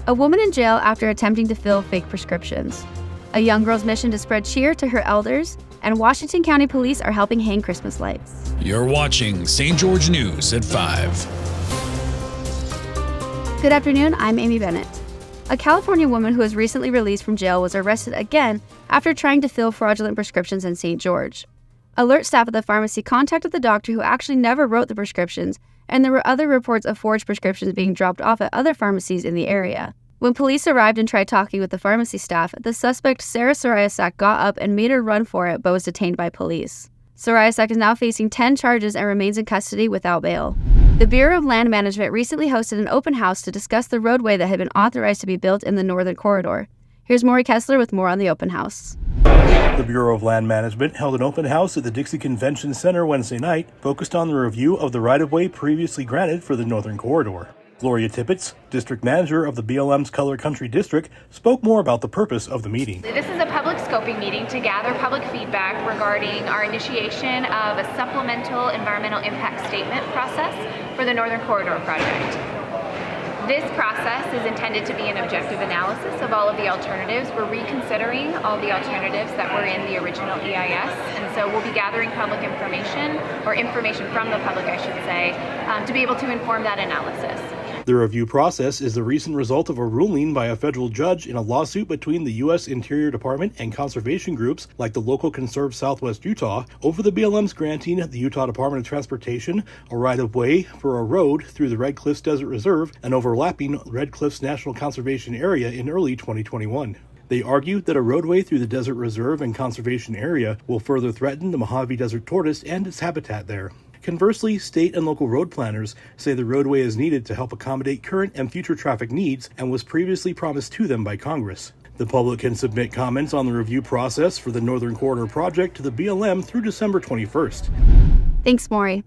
A woman in jail after attempting to fill fake prescriptions. A young girl's mission to spread cheer to her elders, and Washington County Police are helping hang Christmas lights. You're watching St. George News at 5. Good afternoon, I'm Amy Bennett. A California woman who was recently released from jail was arrested again after trying to fill fraudulent prescriptions in St. George. Alert staff at the pharmacy contacted the doctor who actually never wrote the prescriptions, and there were other reports of forged prescriptions being dropped off at other pharmacies in the area. When police arrived and tried talking with the pharmacy staff, the suspect, Sarah Sarayasak, got up and made a run for it but was detained by police. Sarayasak is now facing 10 charges and remains in custody without bail. The Bureau of Land Management recently hosted an open house to discuss the roadway that had been authorized to be built in the Northern Corridor. Here's Maury Kessler with more on the open house. The Bureau of Land Management held an open house at the Dixie Convention Center Wednesday night, focused on the review of the right-of-way previously granted for the Northern Corridor. Gloria Tippett, District Manager of the BLM's Color Country District, spoke more about the purpose of the meeting. This is a public scoping meeting to gather public feedback regarding our initiation of a supplemental environmental impact statement process for the Northern Corridor project. This process is intended to be an objective analysis of all of the alternatives. We're reconsidering all the alternatives that were in the original EIS, and so we'll be gathering public information, or information from the public, I should say, to be able to inform that analysis. The review process is the recent result of a ruling by a federal judge in a lawsuit between the U.S. Interior Department and conservation groups like the local Conserve Southwest Utah over the BLM's granting the Utah Department of Transportation a right-of-way for a road through the Red Cliffs Desert Reserve and overlapping Red Cliffs National Conservation Area in early 2021. They argue that a roadway through the Desert Reserve and Conservation Area will further threaten the Mojave Desert tortoise and its habitat there. Conversely, state and local road planners say the roadway is needed to help accommodate current and future traffic needs and was previously promised to them by Congress. The public can submit comments on the review process for the Northern Corridor project to the BLM through December 21st. Thanks, Maury.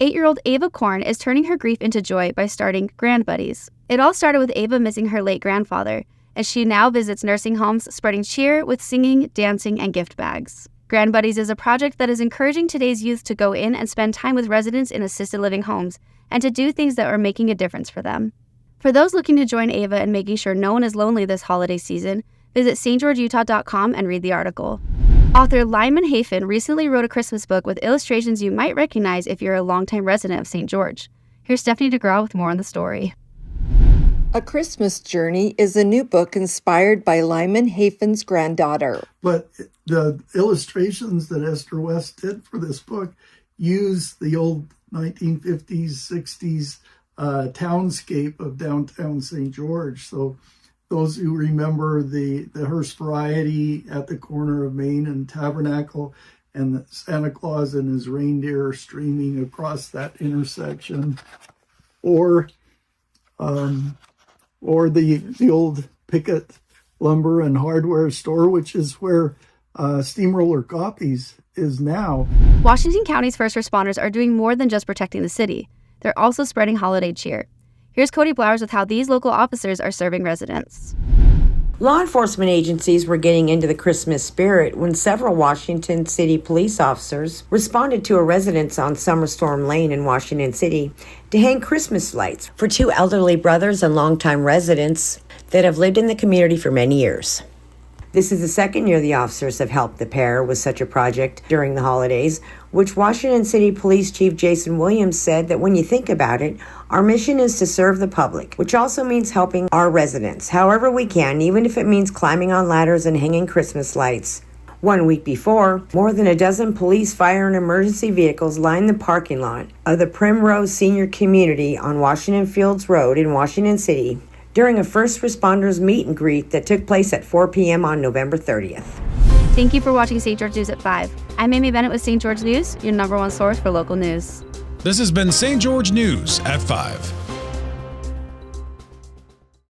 8-year-old Ava Korn is turning her grief into joy by starting Grand Buddies. It all started with Ava missing her late grandfather, and she now visits nursing homes, spreading cheer with singing, dancing, and gift bags. Grand Buddies is a project that is encouraging today's youth to go in and spend time with residents in assisted living homes and to do things that are making a difference for them. For those looking to join Ava in making sure no one is lonely this holiday season, visit stgeorgeutah.com and read the article. Author Lyman Hafen recently wrote a Christmas book with illustrations you might recognize if you're a longtime resident of St. George. Here's Stephanie DeGraw with more on the story. A Christmas Journey is a new book inspired by Lyman Hafen's granddaughter. But the illustrations that Esther West did for this book use the old 1950s, 60s townscape of downtown St. George. So those who remember the Hearst Variety at the corner of Main and Tabernacle, and the Santa Claus and his reindeer streaming across that intersection, or the old Pickett Lumber and Hardware store, which is where Steamroller Copies is now. Washington County's first responders are doing more than just protecting the city. They're also spreading holiday cheer. Here's Cody Blowers with how these local officers are serving residents. Law enforcement agencies were getting into the Christmas spirit when several Washington City police officers responded to a residence on Summer Storm Lane in Washington City to hang Christmas lights for two elderly brothers and longtime residents that have lived in the community for many years. This is the second year the officers have helped the pair with such a project during the holidays, which Washington City Police Chief Jason Williams said that when you think about it, our mission is to serve the public, which also means helping our residents however we can, even if it means climbing on ladders and hanging Christmas lights. 1 week before, more than a dozen police, fire, and emergency vehicles lined the parking lot of the Primrose Senior Community on Washington Fields Road in Washington City during a first responders meet and greet that took place at 4 p.m. on November 30th. Thank you for watching St. George News at 5. I'm Amy Bennett with St. George News, your #1 source for local news. This has been St. George News at 5.